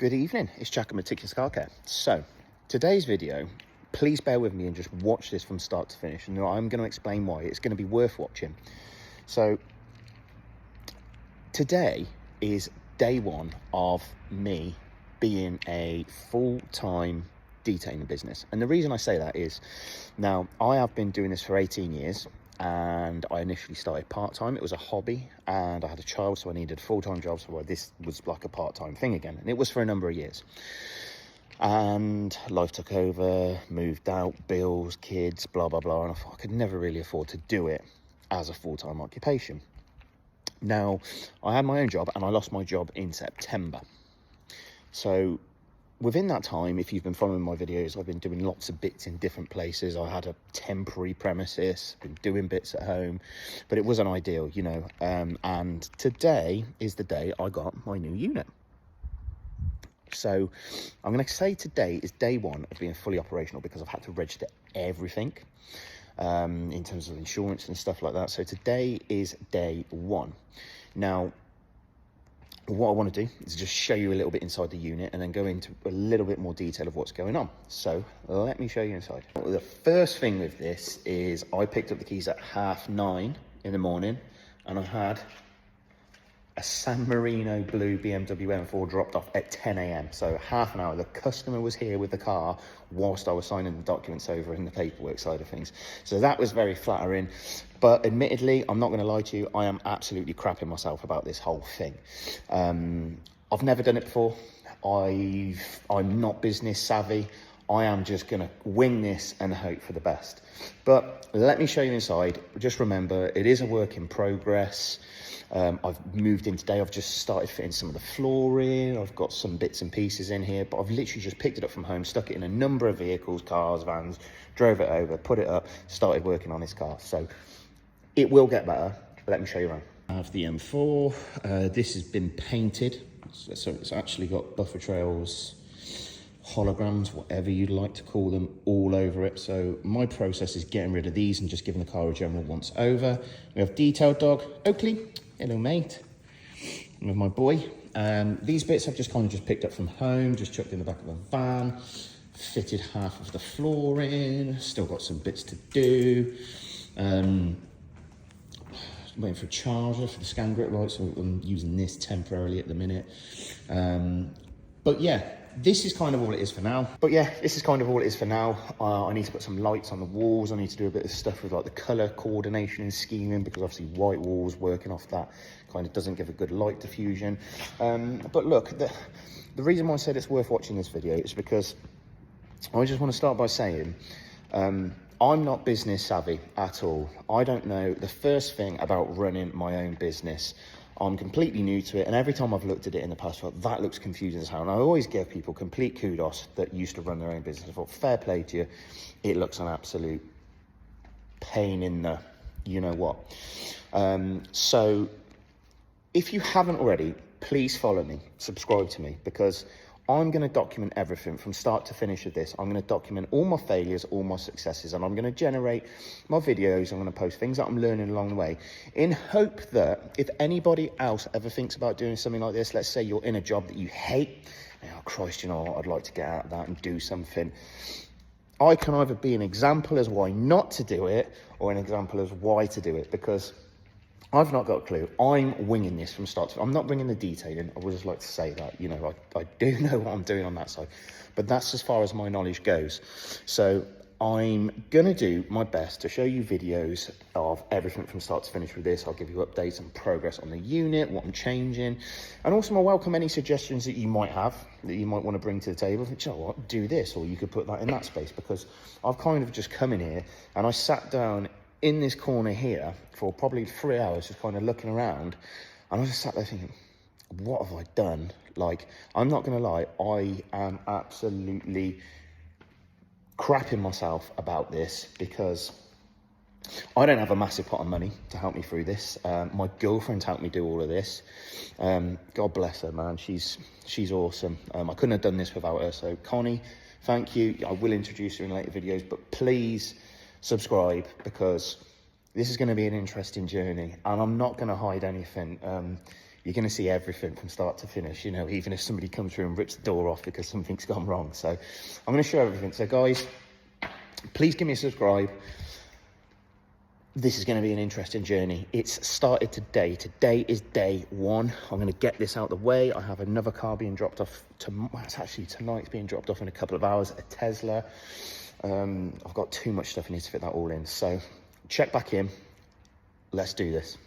Good evening, it's Jack at Meticulous Car Care. So, today's video, please bear with me and just watch this from start to finish. And I'm going to explain why. It's going to be worth watching. So, today is day one of me being a full-time detailing business. And the reason I say that is, now, I have been doing this for 18 years. And I initially started part-time. It was a hobby, and I had a child, so I needed a full-time job, so this was like a part-time thing again, and it was for a number of years. And life took over, moved out, bills, kids, blah blah blah, and I thought I could never really afford to do it as a full-time occupation. Now, I had my own job, and I lost my job in September. So within that time, if you've been following my videos, I've been doing lots of bits in different places. I had a temporary premises, been doing bits at home, but it wasn't ideal, you know. And today is the day I got my new unit. So I'm going to say today is day one of being fully operational because I've had to register everything in terms of insurance and stuff like that. So today is day one. Now, what I want to do is just show you a little bit inside the unit and then go into a little bit more detail of what's going on. So let me show you inside. The first thing with this is I picked up the keys at 9:30 in the morning, and I had a San Marino blue BMW M4 dropped off at 10 a.m. So half an hour. The customer was here with the car whilst I was signing the documents over in the paperwork side of things. So that was very flattering. But admittedly, I'm not going to lie to you, I am absolutely crapping myself about this whole thing. I've never done it before. I'm not business savvy. I am just going to wing this and hope for the best. But let me show you inside. Just remember, it is a work in progress. I've moved in today. I've just started fitting some of the flooring. I've got some bits and pieces in here, but I've literally just picked it up from home, stuck it in a number of vehicles, cars, vans, drove it over, put it up, started working on this car. So it will get better. Let me show you around. I have the M4. This has been painted. So it's actually got buffer trails, holograms, whatever you'd like to call them, all over it. So my process is getting rid of these and just giving the car a general once over. We have detailed dog, Oakley. Hello, mate. I'm with my boy. These bits I've just kind of just picked up from home, just chucked in the back of the van, fitted half of the floor in, still got some bits to do. Waiting for a charger for the scan grip light, so I'm using this temporarily at the minute. But yeah, this is kind of all it is for now. I need to put some lights on the walls. I need to do a bit of stuff with like the color coordination and scheming, because obviously white walls working off that kind of doesn't give a good light diffusion. But look, the reason why I said it's worth watching this video is because I just want to start by saying, I'm not business savvy at all. I don't know the first thing about running my own business. I'm completely new to it, and every time I've looked at it in the past, I thought, that looks confusing as hell. And I always give people complete kudos that used to run their own business. I thought, fair play to you. It looks an absolute pain in the you-know-what. So if you haven't already, please follow me, subscribe to me, because I'm going to document everything from start to finish of this. I'm going to document all my failures, all my successes, and I'm going to generate my videos. I'm going to post things that I'm learning along the way, in hope that if anybody else ever thinks about doing something like this, let's say you're in a job that you hate, and, oh Christ, you know what, I'd like to get out of that and do something. I can either be an example as why not to do it, or an example as why to do it, because I've not got a clue. I'm winging this from start to finish. I'm not bringing the detailing. I would just like to say that, you know, I do know what I'm doing on that side, but that's as far as my knowledge goes. So I'm going to do my best to show you videos of everything from start to finish with this. I'll give you updates and progress on the unit, what I'm changing, and also I welcome any suggestions that you might have, that you might want to bring to the table. Think, you know what, do this, or you could put that in that space, because I've kind of just come in here and I sat down in this corner here for probably 3 hours, just kind of looking around, and I just sat there thinking, what have I done? Like, I'm not going to lie, I am absolutely crapping myself about this, because I don't have a massive pot of money to help me through this. My girlfriend's helped me do all of this. God bless her, man. She's awesome. I couldn't have done this without her. So Connie, thank you. I will introduce her in later videos, but please subscribe, because this is going to be an interesting journey, and I'm not going to hide anything. you're going to see everything from start to finish, you know, even if somebody comes through and rips the door off because something's gone wrong. So I'm going to show everything. So guys, please give me a subscribe. This is going to be an interesting journey. It's started today. Today is day one. I'm going to get this out of the way. I have another car being dropped off. It's actually tonight's being dropped off in a couple of hours, a Tesla. I've got too much stuff. I need to fit that all in. So check back in. Let's do this.